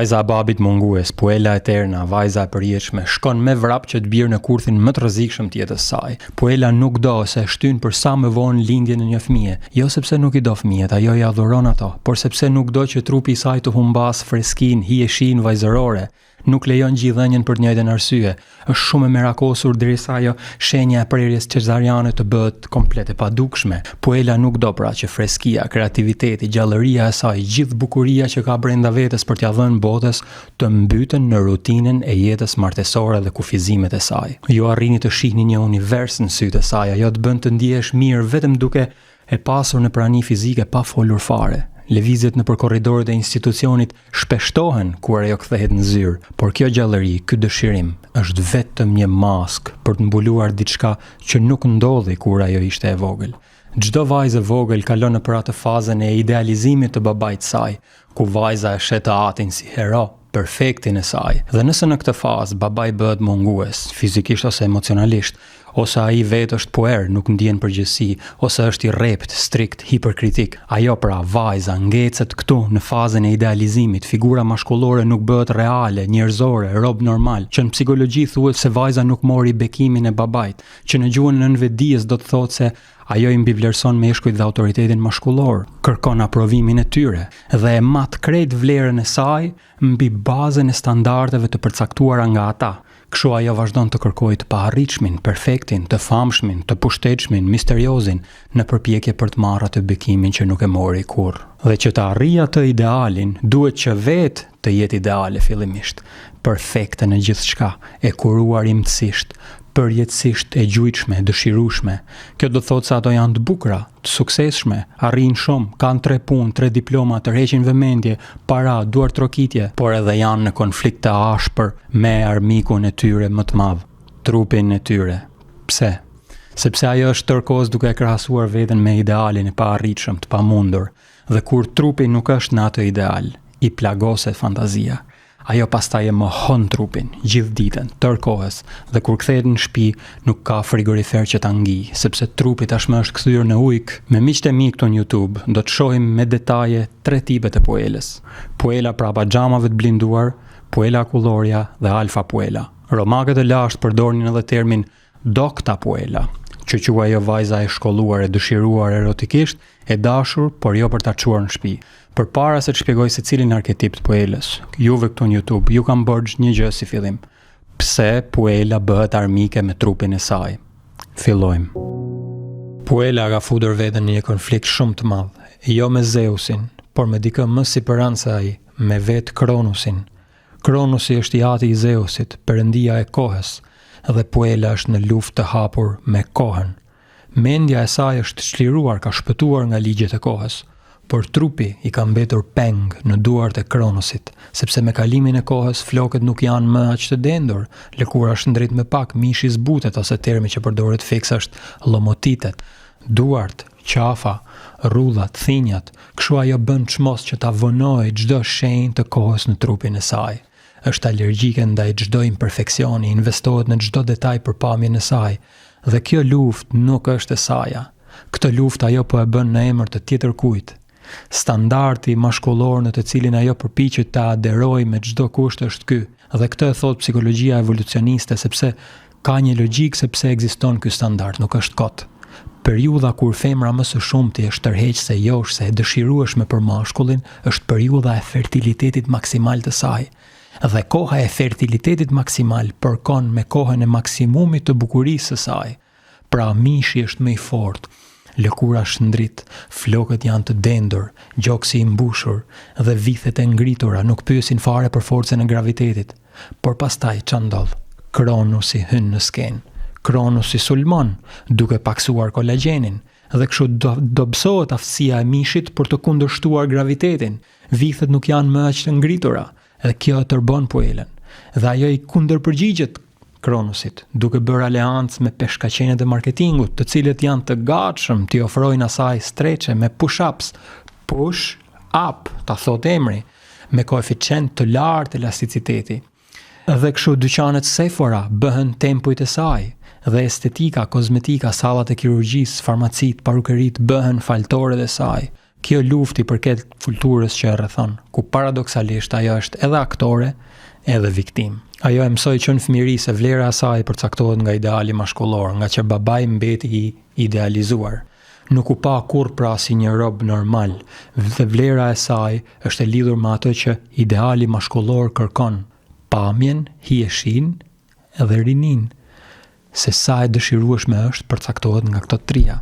Vajza e babit mungues, puela eterna, vajza e përjetshme, shkon me vrap që të bjerë në kurthin më të rrezikshëm të jetës saj. Puela nuk do se shtyn për sa më vonë lindjen e një fëmie, jo sepse nuk i do fëmijët, ajo i adhuron ato, por sepse nuk do që trupi i saj të humbas freskinë, hijeshinë vajzërore. Nuk lejon gjithëdhënien për të njëjtën arsye. Është shumë e merakosur derisa ajo shenja e prerjes cesariane të bëhet komplet e padukshme. Puela nuk do pra që freskia, kreativiteti, gjallëria e saj, gjithë bukuria që ka brenda vetes për t'ia dhënë botës të mbyten në rutinën e jetës martesore dhe kufizimet e saj. Ju arrini të shihni një univers në sytë e saj, ajo të bën të ndihesh mirë vetëm duke e pasur në prani fizike pa folur fare. Lëvizjet nëpër korridorët e institucionit shpeshtohen kur ajo kthehet në zyrë, por kjo gjallëri, ky dëshirim, është vetëm një mask për të mbuluar diçka që nuk ndodhi kur ajo ishte e vogël. Çdo vajzë e vogël kalon nëpër atë fazën e idealizimit të babait të saj, ku vajza e shet atin si hero, perfektin e saj. Dhe nëse në këtë fazë babai bëhet mungues, fizikisht ose emocionalisht, ose ai vetë është puer, nuk ndjen përgjegjësi, ose është i rrept, strikt, hiperkritik. Ajo pra vajza ngecet këtu në fazën e idealizimit, figura maskullore nuk bëhet reale, njerëzore, rob normal, që në psikologji thuhet se vajza nuk mori bekimin e babait, që në gjuhën nënvetdijes do të thotë se ajo i mbivlerëson meshkujt dhe autoritetin maskullor, kërkon aprovimin e tyre dhe e mat krejt vlerën e saj mbi bazën e standardeve të përcaktuara nga ata. Kështu ajo vazhdon të kërkojë të paarritshmin, perfektin, të famshmin, të pushtetshmin, misteriozin, në përpjekje për të marrë atë bekimin që nuk e mori kurrë. Dhe që të arrijë atë idealin, duhet që vetë të jetë ideale fillimisht, perfekte në gjithçka, e kuruar imtësisht, përjetësisht e gjujtshme, dëshirueshme. Kjo do thotë se ato janë të bukura, të suksesshme, arrijnë shumë, kanë 3 punë, 3 diploma, tërheqin vëmendje, para, duar trokitje, por edhe janë në konflikt të ashpër me armikun e tyre më të madh, trupin e tyre. Pse? Sepse ajo është tërkohës duke krahasuar veten me idealin e paarritshëm, të pamundur, dhe kur trupi nuk është në atë ideal, i plagoset fantazia. Ajo pastaj e mohon trupin, gjithë ditën, tërkohës, dhe kur kthehet në shtëpi, nuk ka frigorifer që ta ngjijë, sepse trupi tashmë është kthyer në ujk. Me miqtë e mi këtu në YouTube, do të shohim me detaje 3 tipet e puelës. Puela pra pajamave të blinduar, puela kulloria dhe alfa puela. Romakët e lashtë përdornin edhe termin dokta puela, që quaj ajo vajza e shkolluar e dëshiruar erotikisht, e dashur, por jo për ta çuar në shtëpi. Përpara se të shpjegoj se cilin arketip të puelës, juve këtu në YouTube, ju kam bërë një gjë si fillim. Pse puela bëhet armike me trupin e saj? Fillojmë. Puela ka futur veten në një konflikt shumë të madh, jo me Zeusin, por me dikë më sipërant se ai, me vetë Kronusin. Kronusi është i ati i Zeusit, perëndia e kohës, dhe puela është në luftë të hapur me kohën. Mendja e saj është çliruar, ka shpëtuar nga ligjet e kohës, por trupi i ka mbetur peng në duart e Kronosit, sepse me kalimin e kohës flokët nuk janë më aq të dendur, lëkura është ndrit me pak, mishi zbutet ose termi që përdoret fiks është lomotitet, duart, qafa, rrullat, thinjat, kështu ajo bën çmos që ta vonojë çdo shenjë të kohës në trupin e saj. Është alergjike ndaj çdo imperfeksioni, investohet në çdo detaj për pamjen e saj, dhe kjo luftë nuk është e saja. Këtë luftë ajo po e bën në emër të tjetër kujt. Standardi maskullor në të cilin ajo përpiqet ta aderojë me çdo kusht është ky, dhe këtë e thot psikologjia evolucioniste sepse ka një logjik sepse ekziston ky standard, nuk është kot. Periudha kur femra më së shumti është tërheqëse, joshse, e dëshirueshme për mashkullin, është periudha e fertilitetit maksimal të saj. Dhe koha e fertilitetit maksimal përkon me kohën e maksimumit të bukurisë së saj. Pra mishi është më i fortë, lëkura shndrit, flokët janë të dendur, gjoksi i mbushur dhe vithet e ngritura nuk pyesin fare për forcën e gravitetit. Por pastaj ç'a ndodh? Kronusi hyn në skenë. Kronusi sulmon, duke paksuar kolagjenin, dhe kështu dobësohet aftësia e mishit për të kundërshtuar gravitetin. Vithet nuk janë më aq të ngritura, dhe kjo e tërbon puelën. Dhe ajo i kundërpërgjigjet Kronusit, duke bërë aleancë me peshkaqenet e marketingut, të cilët janë të gatshëm t'i ofrojnë asaj streçe me push-ups, push-up, ta thot emri, me koeficient të lartë elasticiteti. Dhe kështu dyqanet Sephora bëhen tempujt e saj, dhe estetika, kozmetika, sallat e kirurgjisë, farmacit, parukerit bëhen faltoret e saj. Kjo lufti përket kulturës që e rrethon, ku paradoksalisht ajo është edhe aktore, edhe viktim. Ajo e mësoi që në fëmijëri se vlera e saj përcaktohet nga ideali mashkullor, nga që babai mbeti i idealizuar. Nuk u pa kur pra si një rob normal, dhe vlera e saj është e lidhur me ato që ideali mashkullor kërkon, pamjen, hijeshin edhe rinin. Se sa e dëshirueshme është përcaktohet nga këto trija.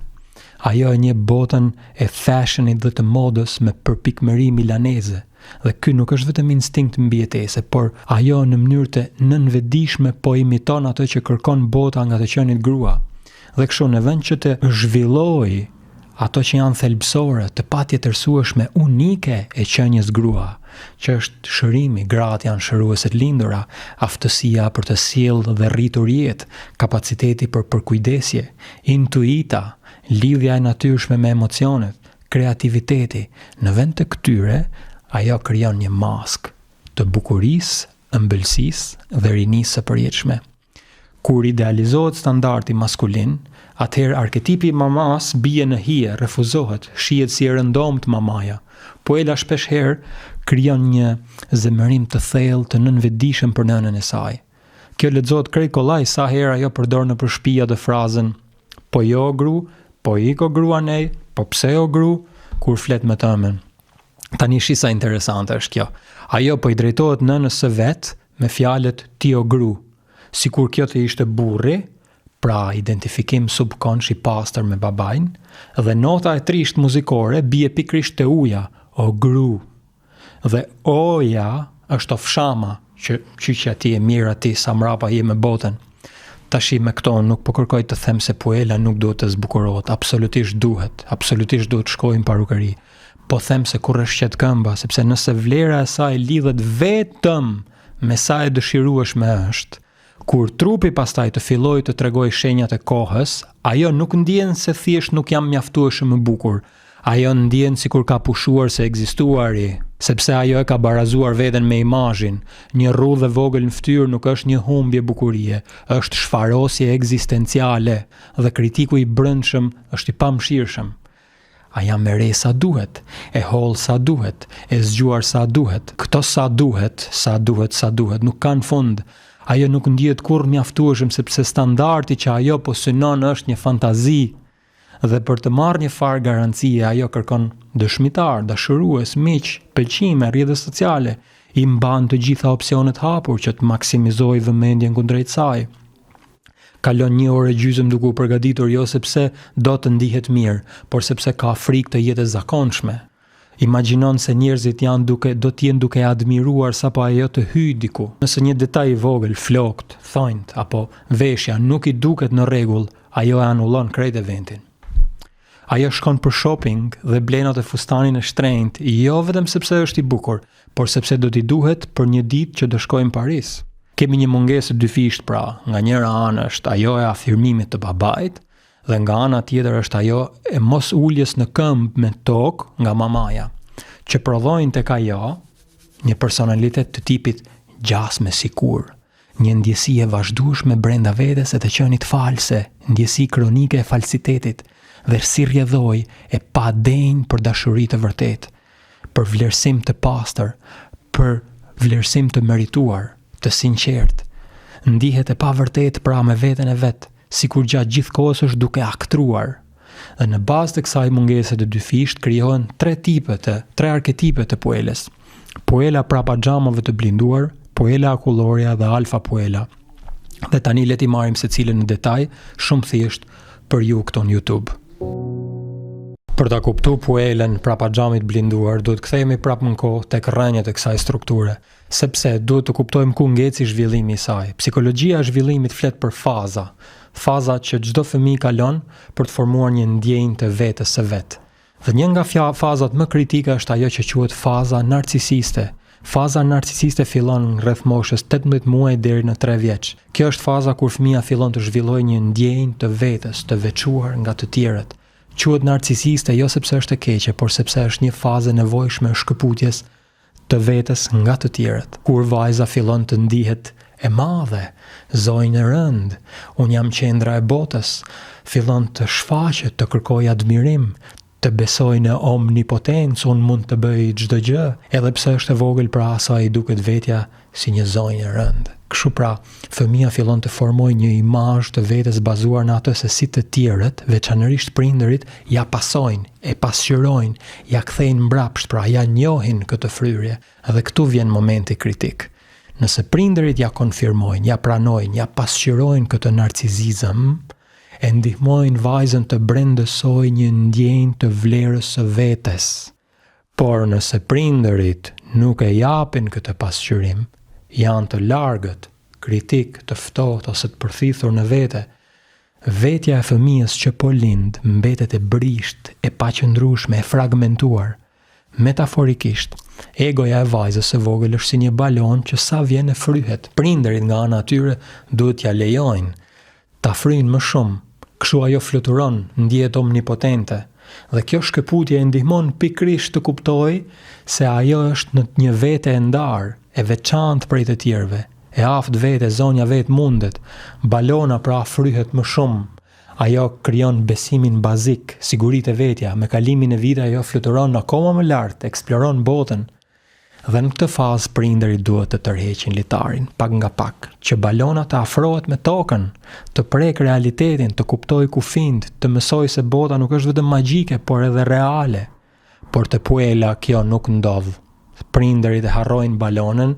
Ajo e një botën e fashionit dhe të modës me përpikmëri milaneze, dhe ky nuk është vetëm instinkt mbijetese, por ajo në mënyrë të nënvetëdijshme po imiton ato që kërkon bota nga të qenit grua. Dhe kështu në vend që të zhvillojë ato që janë thelbësore, të patjetërsueshme, unike e qenies grua, që është shërimi, gratë janë shëruese të lindura, aftësia për të sjellë dhe rritur jetë, kapaciteti për përkujdesje, intuita, lidhja e natyrshme me emocionet, kreativiteti. Në vend të këtyre, ajo krijon një mask të bukurisë, ëmbëlsisë dhe rinisë së përjetshme. Kur idealizohet standardi maskulin, atëherë arketipi i mamas bie në hije, refuzohet, shihet si e rëndomt mamaja. Poela shpesh herë krijon një zemërim të thellë të nënvetëdijshëm për nënën e saj. Kjo lexohet krejt kollaj sa herë ajo përdor në shtëpi atë frazën "Po jo gru, po iko grua nej, po pse o gru", kur flet me tëmën. Tani shi sa interesante është kjo. Ajo po i drejtohet nënës së vet me fjalët "ti o gru", sikur kjo të ishte burri, pra identifikim subkonsh i pastër me babain, dhe nota e trisht muzikore bie pikrisht te uja, o gru. Dhe oja është ofshama, që ti e mirë ati sa mrapa je me botën. Tashi me këto nuk po kërkoj të them se Poela nuk duhet të zbukurohet, absolutisht duhet shkojnë parukëri. Po them se kur është qet këmba, sepse nëse vlera e saj lidhet vetëm me sa e dëshirueshme është, kur trupi pastaj të fillojë të tregojë shenjat e kohës, ajo nuk ndjen se thjesht nuk jam mjaftueshëm e bukur. Ajo ndjen sikur ka pushuar se ekzistuari, sepse ajo e ka barazuar veten me imazhin. Një rrudhë e vogël në fytyrë nuk është një humbje bukurie, është shfarosje ekzistenciale, dhe kritiku i brendshëm është i pamëshirshëm. A jam e re sa duhet, e holl sa duhet, e zgjuar sa duhet. Këto sa duhet, nuk kanë fund. Ajo nuk ndihet kurrë mjaftueshëm sepse standardi që ajo po synon është një fantazi. Dhe për të marrë një farë garancie, ajo kërkon dëshmitar, dashurues, miq, pëlqime, rrjedhë sociale, i mban të gjitha opsionet hapur që të maksimizojë vëmendjen kundrejt saj. Kalon 1 orë e gjysmë duke u përgatitur jo sepse do të ndihet mirë, por sepse ka frikë të jetë e zakonshme. Imagjinon se njerëzit do të jenë duke admiruar sapo ajo të hyjë diku. Nëse një detaj i vogël, flokt, thonjt apo veshja nuk i duket në rregull, ajo e anullon krejt eventin. Ajo shkon për shopping dhe blen atë fustanin e shtrenjtë, jo vetëm sepse është i bukur, por sepse do t'i duhet për një ditë që do shkojë në Paris. Kemi një mungesë dyfisht pra, nga njëra anë është ajo e afirmimit të babait, dhe nga ana tjetër është ajo e mos uljes në këmbë me tokë nga mamaja, që prodhojnë tek ajo një personalitet të tipit gjasme sikur, një ndjesi e vazhdueshme brenda vetes e të qenit false, ndjesi kronike e falsitetit, dhe si rrjedhoj e pa denjë për dashuri të vërtet, për vlerësim të pastër, për vlerësim të merituar, të sinqert. Ndihet e pa vërtet pra me veten e vet, sikur gjatë gjithë kohës është duke aktruar. Dhe në bazë të kësaj mungese të dyfisht krijohen 3 arketipe të Poelës. Poela prapa xhamave të blinduar, Poela akulloria dhe Alfa Poela. Dhe tani le ti marrim secilën në detaj, shumë thjesht për ju këto në YouTube. Për ta kuptuar Poelën prapa xhamit blinduar, duhet kthehemi prapë në kohë tek rrënjët e kësaj strukture, sepse duhet të kuptojmë ku ngeci zhvillimi i saj. Psikologjia e zhvillimit flet për faza që çdo fëmijë kalon për të formuar një ndjenjë të vetes së vet. Dhe një nga fazat më kritike është ajo që quhet faza narcisiste. Faza narcisiste fillon rreth moshës 18 muaj deri në 3 vjeç. Kjo është faza kur fëmia fillon të zhvillojë një ndjenjë të vetes, të veçuar nga të tjerët. Quhet narcisiste jo sepse është e keqe, por sepse është një fazë e nevojshme e shkëputjes të vetes nga të tjerët. Kur vajza fillon të ndihet e madhe, zonjë e rënd, unë jam qendra e botës, fillon të shfaqet, të kërkojë admirim, të besoj në omnipotencë, unë mund të bëj çdo gjë, edhe pse është e vogël, pra asaj duket vetja si një zonjë e rëndë. Kështu pra, fëmia fillon të formojë një imazh të vetes bazuar në atë se si të tjerët, veçanërisht prindërit, ja pasojnë, e pasqyrojnë, ja kthejnë mbrapsht, pra ja njohin këtë fryrje. Dhe këtu vjen momenti kritik. Nëse prindërit ja konfirmojnë, ja pranojnë, ja pasqyrojnë këtë narcisizëm, e ndihmojnë vajzën të brendësoj një ndjenjë të vlerës së vetes. Por nëse prindërit nuk e japin këtë pasqyrim, janë të largët, kritik, të ftohtë ose të përthithur në vete, vetja e fëmijës që po lind mbetet e brisht, e paqëndrueshme, e fragmentuar. Metaforikisht, egoja e vajzës së vogël është si një balon që sa vjen e fryhet. Prindërit nga ana e tyre duhet t'ja lejojnë ta fryjnë më shumë. Kështu ajo fluturon, ndjehet omnipotente. Dhe kjo shkëputje e ndihmon pikërisht të kuptojë se ajo është në një vete e ndarë, e veçantë prej të tjerëve. E aftë vete, zonja vetë mundet. Balona pra fryhet më shumë. Ajo krijon besimin bazik, siguritë e vetja. Me kalimin e viteve ajo fluturon akoma më lart, eksploron botën. Dhe në këtë fazë prindërit duhet të tërheqin litarin, pak nga pak, që balona të afrohet me tokën, të prek realitetin, të kuptoj kufijt, të mësoj se bota nuk është vetëm magjike, por edhe reale. Por te Puela kjo nuk ndodh. Prindërit e harrojnë balonën,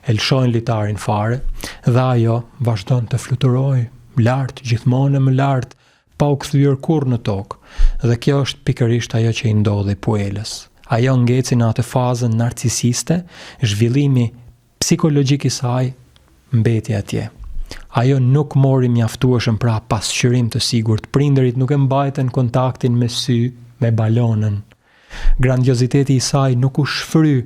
e lshojnë litarin fare, dhe ajo vazhdon të fluturojë lart, gjithmonë më lart, pa u kthyer kurrë në tokë. Dhe kjo është pikërisht ajo që i ndodhi Puelës. Ajo ngeci në atë fazën narcisiste, zhvillimi psikologjik i saj mbeti atje. Ajo nuk mori mjaftueshëm pra pasqyrim të sigurt. Prindërit nuk e mbajtën kontaktin me sy, me balonën. Grandioziteti i saj nuk u shfry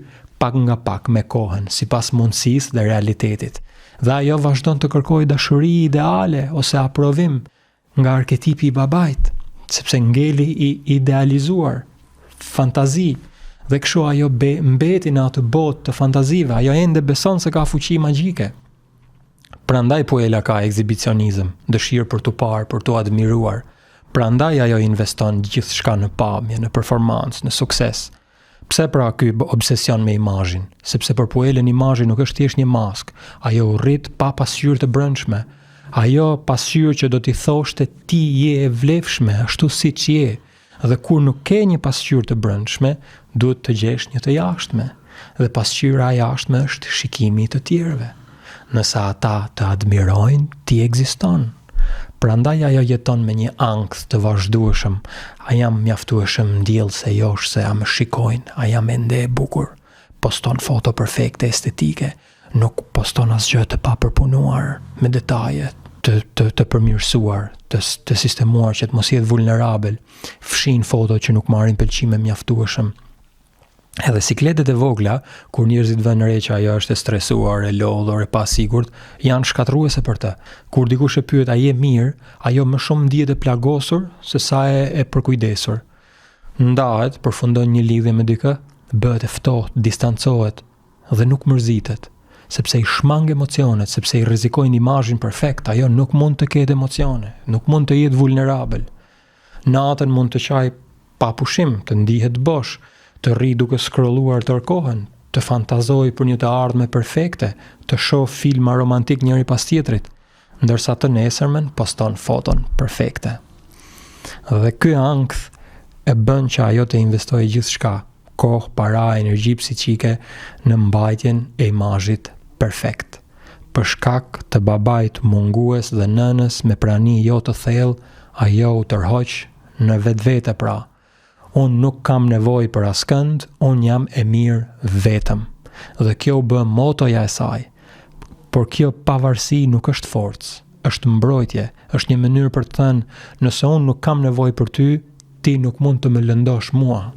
pak nga pak me kohën, sipas mundësisë dhe realitetit. Dhe ajo vazhdon të kërkojë dashuri ideale ose aprovim nga arketipi i babait, sepse ngeli i idealizuar, fantazi. Dhe kështu ajo mbeti në atë botë të fantazive, ajo ende beson se ka fuqi magjike. Prandaj Puela ka ekzibicionizëm, dëshirë për të parë, për të admiruar. Prandaj ajo investon gjithçka në pamje, në performancë, në sukses. Pse pra ky obsesion me imazhin? Sepse për Puelën imazhi nuk është thjesht një maskë, ajo rrit pa pasqyrë të brendshme. Ajo pasqyrë që do t'i thoshte ti je e vlefshme, ashtu siç je. Dhe kur nuk ke një pasqyrë të brendshme, duhet të gjesh një të jashtme. Dhe pasqyra e jashtme është shikimi i të tjerëve. Nëse ata të admirojnë, ti ekziston. Prandaj ajo jeton me një ankth të vazhdueshëm. A jam mjaftueshëm ndjell se josh se a më shikojnë, a jam ende e bukur. Poston foto perfekte estetike, nuk poston asgjë të papërpunuar, me detaje të përmirësuar, të sistemuar që të mos jetë vulnerabel. Fshin foto që nuk marrin pëlqim mjaftueshëm. Edhe sikletet e vogla, kur njerëzit vënë re që ajo është e stresuar, e lodhur, e pasigurt, janë shkatërruese për të. Kur dikush e pyet a je mirë, ajo më shumë ndihet e plagosur se sa e përkujdesur. Ndahet, përfundon një lidhje me dikë, bëhet e ftohtë, distancohet dhe nuk mërzitet, sepse i shmang emocionet, sepse i rrezikojnë imazhin perfekt, ajo nuk mund të ketë emocione, nuk mund të jetë vulnerabel. Natën mund të qaj pa pushim, të ndihet bosh, të rri duke scrolluar tërë kohën, të fantazoj për një të ardhme perfekte, të shoh filma romantik njëri pas tjetrit, ndërsa të nesërmen poston foton perfekte. Dhe ky ankth e bën që ajo të investojë gjithçka, kohë, para, energji psiqike në mbajtjen e imazhit perfekt. Për shkak të babait mungues dhe nënës me prani jo të thellë, ajo u tërhoq në vetvete pra. Unë nuk kam nevojë për askënd, unë jam e mirë vetëm. Dhe kjo bë motoja e saj. Por kjo pavarësi nuk është forcë, është mbrojtje, është një mënyrë për të thënë, nëse unë nuk kam nevojë për ty, ti nuk mund të më lëndosh mua.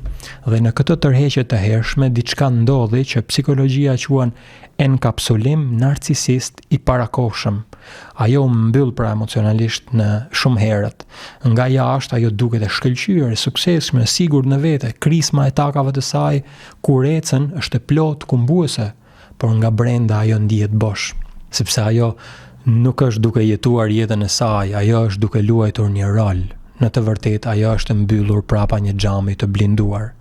Dhe në këtë tërheqje të hershme, diçka ndodhi që psikologjia quan enkapsulim narcisist i parakohshëm. Ajo mbyll pra emocionalisht në shumë herët. Nga jashtë ajo duket e shkëlqyer, e suksesshme, e sigurt në vete. Krisma e takave të saj kur ecën është e plotë kumbuese, por nga brenda ajo ndihet bosh, sepse ajo nuk është duke jetuar jetën e saj, ajo është duke luajtur një rol në të vërtetë ajo është mbyllur prapa një xhami të blinduar,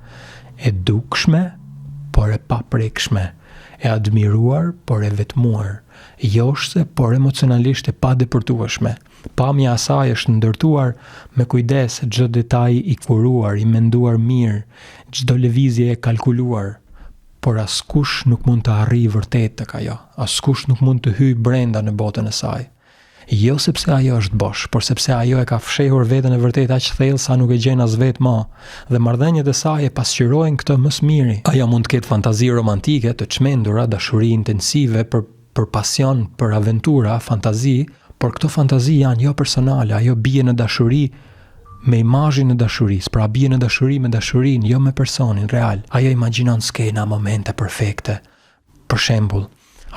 e dukshme, por e paprekshme, e admiruar, por e vetmuar, joshse, por emocionalisht e padepërtueshme. Pamja e saj është ndërtuar me kujdes, çdo detaj i kuruar, i menduar mirë, çdo lëvizje e kalkuluar, por askush nuk mund të arrijë vërtet tek ajo. Askush nuk mund të hyjë brenda në botën e saj. Jo sepse ajo është bosh, por sepse ajo e ka fshehur veten e vërtet aq thellë sa nuk e gjen as vetë më, dhe marrëdhëniet e saj e pasqyrojnë këtë më së miri. Ajo mund të ketë fantazi romantike, të çmendura, dashuri intensive për pasion, për aventura, fantazi, por këto fantazi janë jo personale, ajo bie në dashuri me imazhin e dashurisë, pra bie në dashuri me dashurinë, jo me personin real. Ajo imagjinon skena, momente perfekte. Për shembull,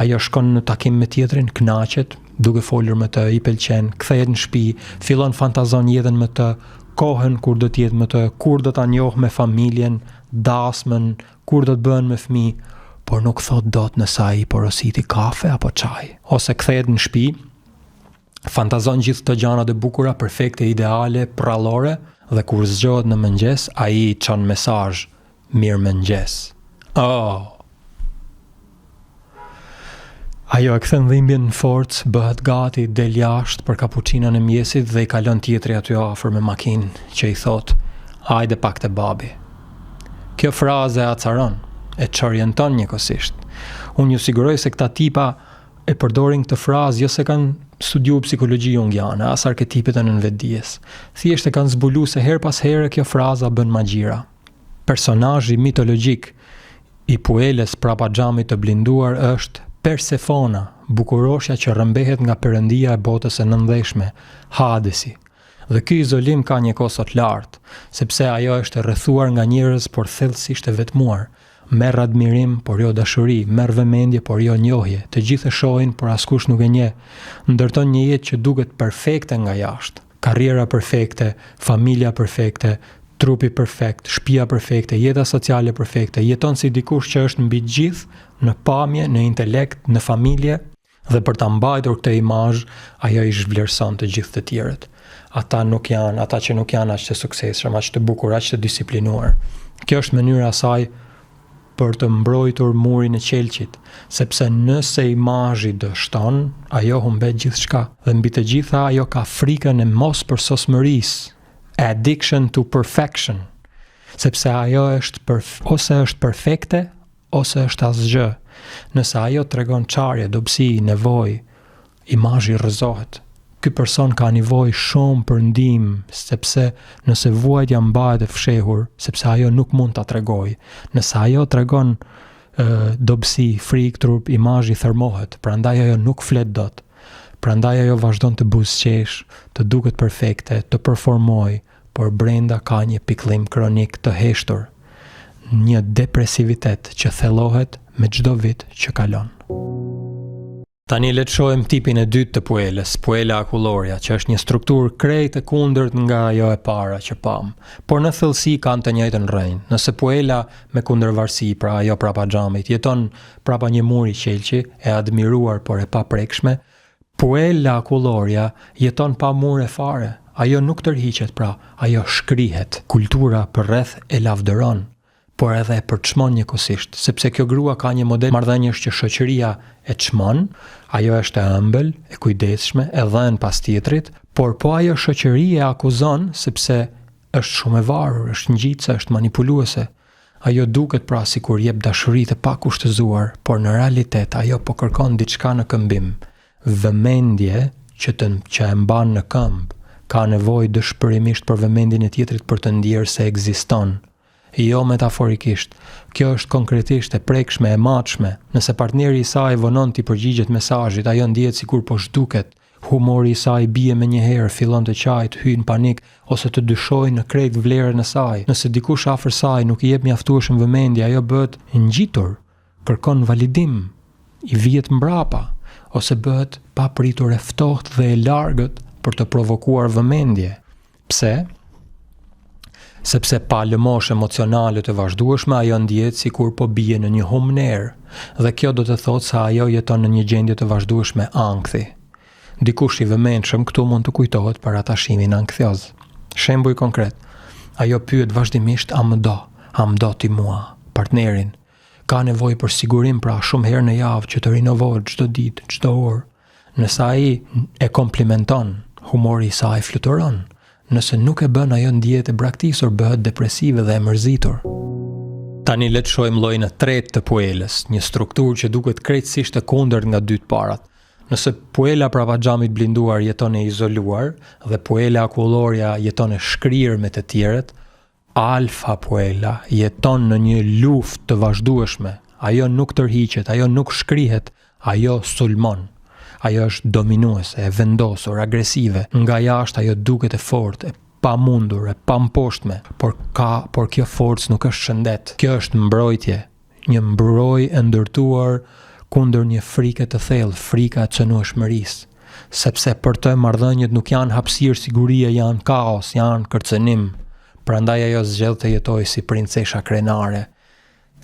ajo shkon në takim me tjetrin, kënaqet, duke folur me të, i pëlqen, kthehet në shtëpi, fillon fantazon jetën me të, kohën kur do të jetë me të, kur do ta njohë me familjen, dasmën, kur do të bëhen me fëmijë, por nuk thot dot nëse ai porositi kafe apo çaj. Ose kthehet në shtëpi, fantazon gjithë të gjanat e bukura, perfekte, ideale, prallore, dhe kur zgjohet në mëngjes, ai i çon mesazh, mirëmëngjes. Oh! Ajo e kthen dhimbjen në forcë, bëhet gati, del jashtë për kapuçinën e mjesit dhe i kalon tjetri aty afër me makinë që i thot, hajde pak te babi. Kjo frazë e acaron, e çorienton njëkohësisht. Unë ju siguroj se këta tipa e përdorin këtë frazë jo se kanë studiuar psikologji jungiane, as arketipet e nënvetdijes. Thjesht e kanë zbuluar se her pas here kjo fraza bën magjira. Personazhi mitologjik i Pueles prapa xhamit të blinduar është Persefona, bukuroshja që rrëmbehet nga perëndia e botës së nëndheshme, Hadesi. Dhe ky izolim ka një kohë të lartë, sepse ajo është e rrethuar nga njerëz por thellësisht e vetmuar. Merr admirim, por jo dashuri, merr vëmendje, por jo njohje. Të gjithë e shohin, por askush nuk e njeh. Ndërton një jetë që duket perfekte nga jashtë. Karriera perfekte, familja perfekte, trupi perfekt, shtëpia perfekte, jeta sociale perfekte. Jeton si dikush që është mbi gjithë, në pamje, në intelekt, në familje, dhe për ta mbajtur këtë imazh, ajo i zhvlerëson të gjithë të tjerët. Ata që nuk janë aq të suksesshëm, aq të bukur, aq të disiplinuar. Kjo është mënyra e saj për të mbrojtur murin e qelqit, sepse nëse imazhi dështon, ajo humbet gjithçka, dhe mbi të gjitha ajo ka frikën e mos përsosmërisë, addiction to perfection, sepse ajo ose është perfekte, ose është asgjë. Nëse ajo tregon çarje, dobësi, nevojë, imazhi rrëzohet. Ky person ka nevojë shumë për ndihmë, sepse nëse vuajtja mbahet e fshehur, sepse ajo nuk mund ta tregojë. Nëse ajo tregon dobësi, frikë, trup, imazhi thermohet, prandaj ajo nuk flet dot. Prandaj ajo vazhdon të buzëqesh, të duket perfekte, të performojë, por brenda ka një pikëllim kronik të heshtur, një depresivitet që thellohet me çdo vit që kalon. Tani le të shohim tipin e dytë të Pueles, Puela akulloria, që është një strukturë krejt e kundërt nga ajo e para që pam, por në thellësi kanë të njëjtën rrënjë. Nëse Puela me kundërvarësi, pra ajo prapa xhamit, jeton prapa një muri qelqi, e admiruar por e paprekshme, Puela akulloria jeton pa mure fare. Ajo nuk tërhiqet, pra ajo shkrihet. Kultura përreth e lavdëron, por edhe e përçmon njëkohësisht, sepse kjo grua ka një model marrëdhëniesh që shoqëria e çmon, ajo është e ëmbël, e kujdesshme, e dhënë pas tjetrit, por po ajo shoqëri e akuzon sepse është shumë e varur, është ngjitse, është manipuluese. Ajo duket pra sikur jep dashuri të pakushtëzuar, por në realitet ajo po kërkon diçka në këmbim, vëmendje që e mban në këmbë, ka nevojë dëshpërimisht për vëmendjen e tjetrit për të ndjerë se ekziston. Jo metaforikisht, kjo është konkretisht e prekshme, e matshme. Nëse partneri i saj vonon t'i përgjigjet mesazhit, ajo ndihet sikur po zhduket. Humori i saj bie menjëherë, fillon të qajt, hyjnë panik ose të dyshojë në krejt vlerën e saj. Nëse dikush afër saj nuk i jep mjaftueshëm vëmendje, ajo bëhet ngjitur, kërkon validim, i vihet mbrapa ose bëhet papritur e ftohtë dhe e largët për të provokuar vëmendje. Pse? Sepse pa lëmosh emocionale të vazhdueshme, ajo ndihet sikur po bie në një humner, dhe kjo do të thotë se ajo jeton në një gjendje të vazhdueshme ankthi. Dikush i vëmendshëm këtu mund të kujtohet për atashimin ankthios. Shembull konkret. Ajo pyet vazhdimisht a më do ti mua, partnerin. Ka nevojë për sigurim, pra shumë herë në javë që të rinovohet çdo ditë, çdo orë. Nëse ai e komplimenton, humori i saj fluturon. Nëse nuk e bën, ajo ndihet e braktisur, bëhet depresive dhe e mërzitur. Tani le të shohim llojin e tretë të puelës, një strukturë që duket krejtësisht e kundërt nga dy të parat. Nëse puela prapa xhamit blinduar jeton e izoluar dhe puela akullorja jeton e shkrirë me të tjerët, alfa puela jeton në një luftë të vazhdueshme. Ajo nuk tërhiqet, ajo nuk shkrihet, ajo sulmon. Ajo është dominuese, e vendosur, agresive. Nga jashtë ajo duket e fortë, e pamundur, e pamposhtme, por kjo forcë nuk është shëndet. Kjo është mbrojtje, një mbrojtje e ndërtuar kundër një frike të thellë, frika e cënueshmërisë. Sepse për të marrëdhëniet nuk janë hapësirë sigurie, janë kaos, janë kërcënim. Prandaj ajo zgjedh të jetojë si princesha krenare,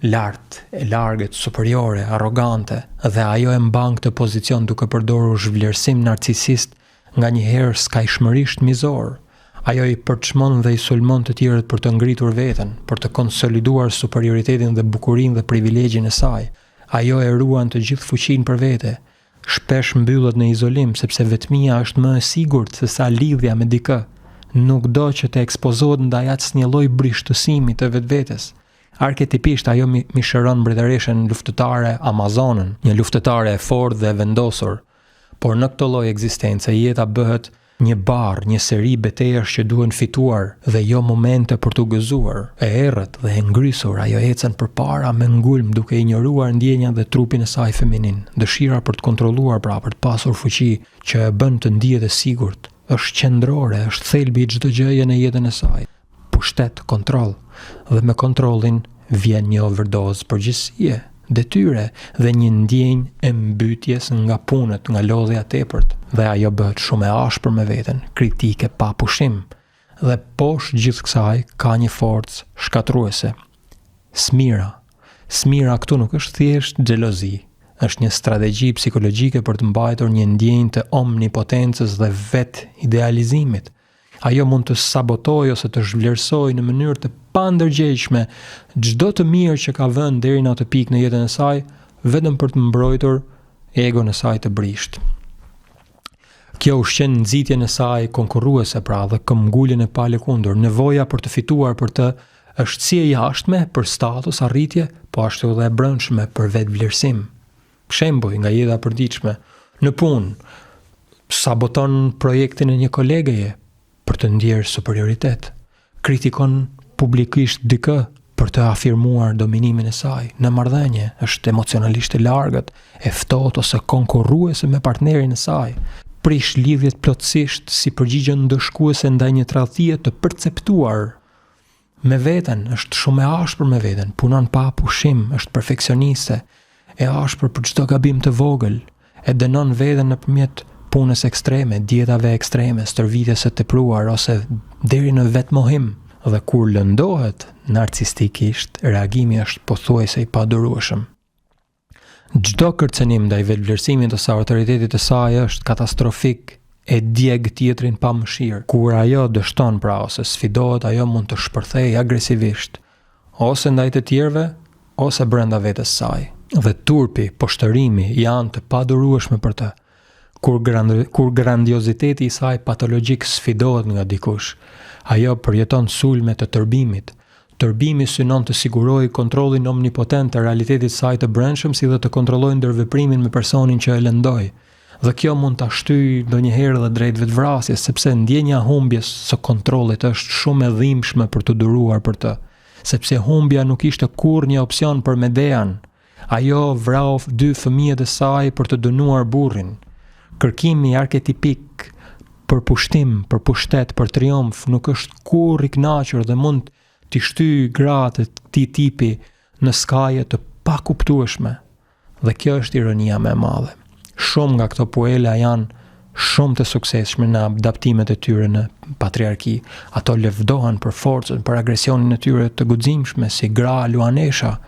lartë, e largët, superiore, arrogante, dhe ajo e mban këtë pozicion duke përdorur zhvlerësim narcisist, nganjëherë skajshmërisht mizor. Ajo i përçmon dhe i sulmon të tjerët për të ngritur veten, për të konsoliduar superioritetin dhe bukurinë dhe privilegjin e saj. Ajo e ruan të gjithë fuqinë për vete. Shpesh mbyllet në izolim sepse vetmia është më e sigurt se sa lidhja me dikë. Nuk do që të ekspozohet ndaj asnjë lloj brishtësimi të vetvetes. Arketipisht ajo mishëron mbretëreshen luftëtare Amazonën, një luftëtare e fortë dhe e vendosur. Por në këtë lloj ekzistence jeta bëhet një barë, një seri betejash që duhen fituar dhe jo momente për t'u gëzuar. E errët dhe e ngrysur, ajo ecën përpara me ngulm duke injoruar ndjenjat dhe trupin e saj feminin. Dëshira për të kontrolluar, pra për të pasur fuqi që e bën të ndihet e sigurt, është qendrore, është thelbi i çdo gjëje në jetën e saj. Pushtet, kontroll, dhe me kontrollin vjen një overdozë përgjegjësie, detyre dhe një ndjenjë e mbytjes nga punët, nga lodhja tepërt, dhe ajo bëhet shumë e ashpër me veten, kritike pa pushim. Dhe poshtë gjithë kësaj ka një forcë shkatruese. Smira këtu nuk është thjesht xhelozi, është një strategji psikologjike për të mbajtur një ndjenjë të omnipotencës dhe vet idealizimit. Ajo mund të sabotojë ose të zhvlerësojë në mënyrë të pandërgjegjshme çdo të mirë që ka vënë deri në atë pikë në jetën e saj, vetëm për të mbrojtur egon e saj të brisht. Kjo ushqen nxitjen e saj konkurruese, pra, dhe këmbguljen e palëkundur. Nevoja për të fituar për të është si e jashtme për status, arritje, po ashtu edhe e brendshme për vetvlerësim. Shembull nga jeta e përditshme. Në punë, saboton projektin e një kolegeje për të ndjerë superioritet. Kritikon publikisht dikë për të afirmuar dominimin e saj. Në marrëdhënie është emocionalisht e largët, e ftohtë ose konkurruese me partnerin e saj. Prish lidhjet plotësisht si përgjigje ndëshkuese ndaj një tradhtie të perceptuar. Me veten është shumë e ashpër me veten, punon pa pushim, është perfeksioniste, e ashpër për çdo gabim të vogël, e dënon veten nëpërmjet punës ekstreme, dietave ekstreme, stërvitjes së tepruar ose deri në vetmohim. Dhe kur lëndohet narcistikisht, reagimi është pothuajse i padurueshëm. Çdo kërcënim ndaj vetvlerësimit ose autoritetit të saj është katastrofik, e djeg tjetrin pa mëshirë. Kur ajo dështon, pra, ose sfidohet, ajo mund të shpërthejë agresivisht, ose ndaj të tjerëve, ose brenda vetes saj. Dhe turpi, poshtërimi janë të padurueshme për të. Kur grandioziteti i saj patologjik sfidohet nga dikush, ajo përjeton sulme të tërbimit. Tërbimi synon të sigurojë kontrollin omnipotent të realitetit saj të brendshëm, si dhe të kontrollojë ndërveprimin me personin që e lëndoi. Dhe kjo mund ta shtyjë ndonjëherë edhe drejt vetvrasjes, sepse ndjenja e humbjes së kontrollit është shumë e dhimbshme për të duruar për të, sepse humbja nuk ishte kurrë një opsion për Medean. Ajo vrau 2 fëmijët e saj për të dënuar burrin. Kërkimi arketipik për pushtim, për pushtet, për triumf nuk është kurrë i kënaqur dhe mund t'i shtyjë gratë të këtij tipi në skaje të pakuptueshme. Dhe kjo është ironia më e madhe. Shumë nga këto puela janë shumë të suksesshme në adaptimet e tyre në patriarki. Ato lëvdohen për forcën, për agresionin e tyre të guximshme si gra luanesha,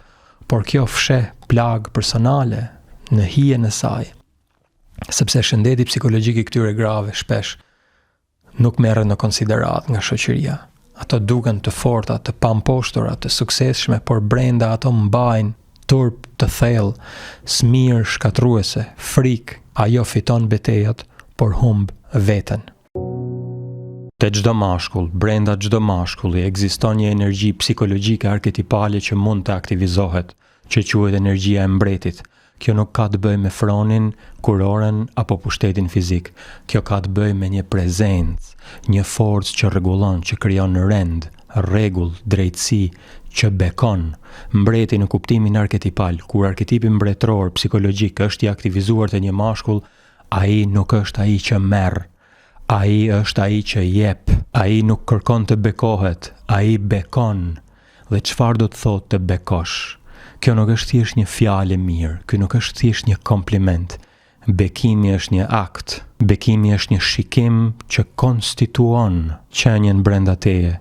por kjo fsheh plagë personale në hijen e saj. Sepse shëndeti psikologjik i këtyre grave shpesh nuk merren në konsiderat nga shoqëria. Ato duken të forta, të pamposhtura, të suksesshme, por brenda ato mbajnë turp të thellë, smir shkatruese, frikë. Ajo fiton betejat, por humb veten. Te çdo mashkull, brenda çdo mashkulli ekziston një energji psikologjike arketipale që mund të aktivizohet, që quhet energjia e mbretit. Kjo nuk ka të bëjë me fronin, kuroren apo pushtetin fizik. Kjo ka të bëjë me një prezencë, një forcë që rregullon, që krijon rend, rregull, drejtësi, që bekon. Mbreti në kuptimin arketipal, kur arketipi mbretëror psikologjik është i aktivizuar te një mashkull, ai nuk është ai që merr. Ai është ai që jep. Ai nuk kërkon të bekohet, ai bekon. Dhe çfarë do të thotë të bekosh? Kjo nuk është thjesht një fjalë e mirë, ky nuk është thjesht një kompliment. Bekimi është një akt, bekimi është një shikim që konstituon qenien brenda teje.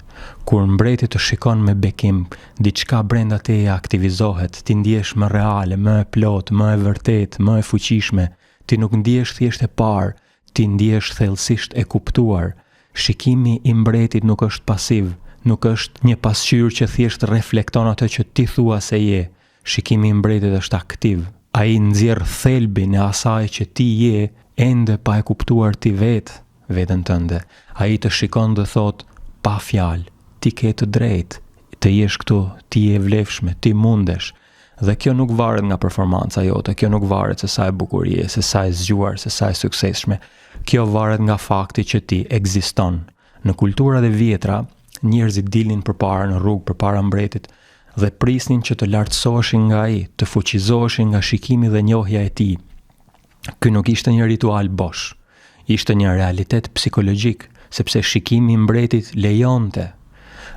Kur mbreti të shikon me bekim, diçka brenda teje aktivizohet, ti ndihesh më reale, më e plot, më e vërtet, më e fuqishme. Ti nuk ndihesh thjesht e parë, ti ndihesh thellësisht e kuptuar. Shikimi i mbretit nuk është pasiv, nuk është një pasqyrë që thjesht reflekton atë që ti thua se je. Shikimi i mbretit është aktiv. Ai nxjerr thelbin e asaj që ti je, ende pa e kuptuar ti veten tënde. Ai të shikon dhe thot, pa fjalë, ti ke të drejtë, të jesh këtu, ti je vlefshme, ti mundesh. Dhe kjo nuk varet nga performanca jote, kjo nuk varet se sa e bukur je, se sa e zgjuar, se sa e suksesshme. Kjo varet nga fakti që ti ekziston. Në kulturat e vjetra, njerëzit dilnin përpara në rrugë përpara mbretit dhe prisnin që të lartësoheshin nga ai, të fuqizoheshin nga shikimi dhe njohja e tij. Ky nuk ishte një ritual bosh, ishte një realitet psikologjik, sepse shikimi i mbretit lejonte.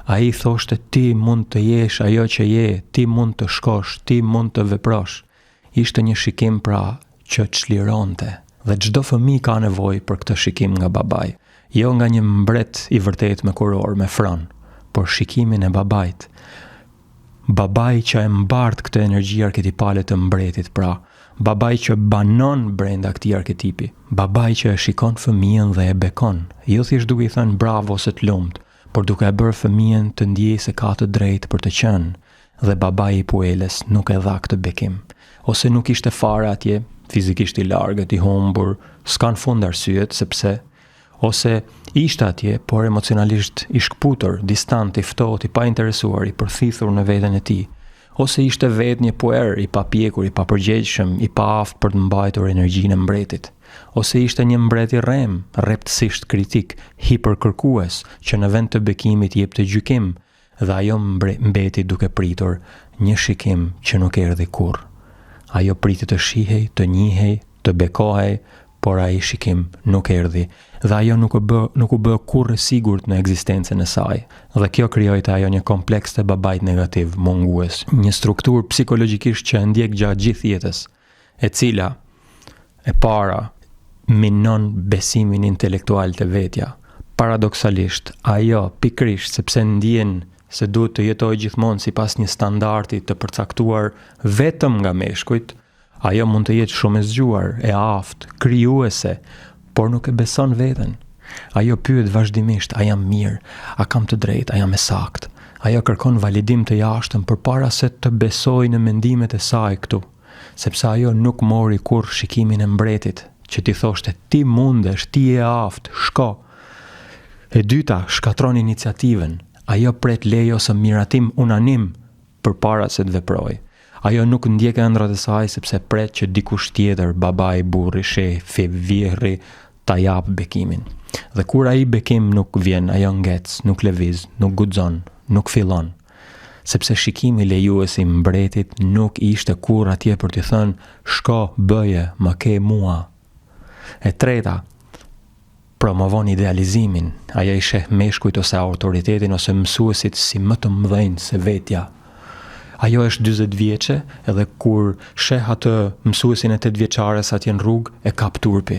Ai thoshte ti mund të jesh ajo që je, ti mund të shkosh, ti mund të veprosh. Ishte një shikim pra që çlironte. Dhe çdo fëmijë ka nevojë për këtë shikim nga babai. Jo nga një mbret i vërtet me kuror, me fron, por shikimin e babait. Babai që e mbart këtë energji arketipale të mbretit, pra, babai që banon brenda këtij arketipi, babai që e shikon fëmijën dhe e bekon, jo thjesht duke i thënë bravo ose të lumt, por duke e bërë fëmijën të ndjejë se ka të drejtë për të qenë, dhe babai i Puelës nuk e dha këtë bekim, ose nuk ishte fare atje, fizikisht i largët, i humbur, s'kan fund arsyet sepse ose ishte atje, por emocionalisht i shkputur, distant, i ftohtë, i pa interesuar, i përthithur në veten e tij, ose ishte vetë një puer, i papjekur, i papërgjegjshëm, i paaftë për të mbajtur energjinë e mbretit, ose ishte një mbret i rrem, rreptësisht kritik, hiperkërkues, që në vend të bekimit jepte gjykim, dhe ajo mbeti duke pritur një shikim që nuk erdhi kurrë. Ajo priti të shihej, të njihej, të bekohej, por ai shikim nuk erdhi, dhe ajo nuk u bë kurrë sigurt në ekzistencën e saj. Dhe kjo krijoi te ajo një kompleks të babait negativ, mungues, një strukturë psikologjikisht që e ndjek gjatë gjithë jetës, e cila e para minon besimin intelektual të vetja. Paradoksalisht, ajo pikërisht sepse ndjen se duhet të jetoj gjithmonë sipas një standardi të përcaktuar vetëm nga meshkujt, ajo mund të jetë shumë e zgjuar, e aftë, krijuese, por nuk e beson veten. Ajo pyet vazhdimisht, a jam mirë, a kam të drejtë, a jam e saktë. Ajo kërkon validim të jashtëm përpara se të besojë në mendimet e saj këtu, sepse ajo nuk mori kurrë shikimin e mbretit, që ti thoshte ti mundesh, ti je aftë, shko. E dyta, shkatron iniciativën. Ajo pret leje ose miratim unanim përpara se të veprojë. Ajo nuk ndjek ëndrat e saj sepse pret që dikush tjetër, babai, burri, shefi, vjerri, ta jap bekimin. Dhe kur ai bekim nuk vjen, ajo ngec, nuk lëviz, nuk guxon, nuk fillon. Sepse shikimi lejues i mbretit nuk ishte kurrë atje për t'i thënë shko, bëje, më ke mua. E treta, promovon idealizimin. Ajo i sheh meshkujt ose autoritetin ose mësuesit si më të mëdhenj se vetja. Ajo është 40 vjeçe, edhe kur sheh atë mësuesin e 8 vjeçares atje në rrugë, e kap turpi.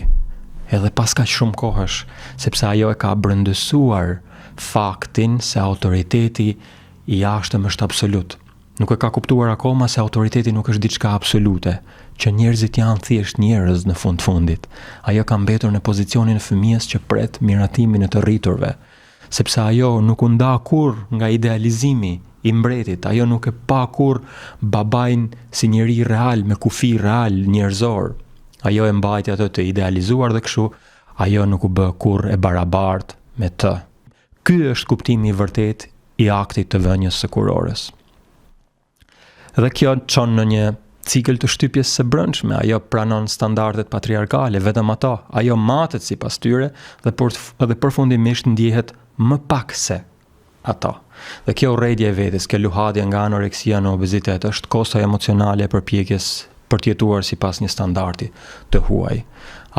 Edhe pas kaq shumë kohësh, sepse ajo e ka brëndësuar faktin se autoriteti i jashtëm është absolut. Nuk e ka kuptuar akoma se autoriteti nuk është diçka absolute, që njerëzit janë thjesht njerëz në fundit. Ajo ka mbetur në pozicionin e fëmijës që pret miratimin e të rriturve, sepse ajo nuk u nda kur nga idealizimi i mbretit, ajo nuk e pa kur babain si njeri real me kufi real njerëzor. Ajo e mbajti ato të idealizuar dhe kështu, ajo nuk u bë kur e barabart me të. Ky është kuptimi i vërtet i aktit të vënjës së kurorës. Dhe kjo çon në një cikël të shtypjes së brendshme, ajo pranon standardet patriarkale, vetëm ato, ajo matet sipas tyre dhe përfundimisht ndihet më pak se ato. Dhe kjo urrëtie e vetes, kjo luhatje nga anoreksia në obezitet është kosta emocionale e përpjekjes për të jetuar sipas një standardi të huaj.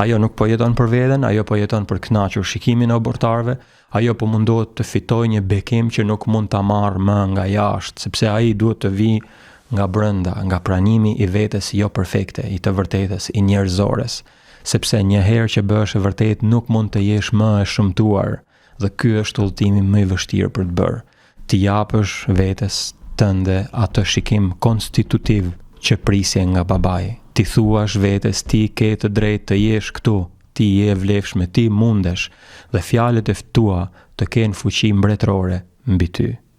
Ajo nuk po jeton për veten, ajo po jeton për kënaqur shikimin e abortarëve, ajo po mundohet të fitojë një bekim që nuk mund ta marrë më nga jashtë, sepse ai duhet të vijë nga brenda, nga pranimi i vetes jo perfekte, i të vërtetës, i njerëzores, sepse një herë që bëhesh e vërtet nuk mund të jesh më e shëmtuar, dhe ky është udhëtimi më i vështirë për të bërë. Ti japësh vetes tënde atë shikim konstitutiv që prisje nga babai. Ti thuash vetes ti ke të drejtë të jesh këtu, ti je e vlefshme, ti mundesh, dhe fjalët e tua të kenë fuqi mbretërore mbi ty.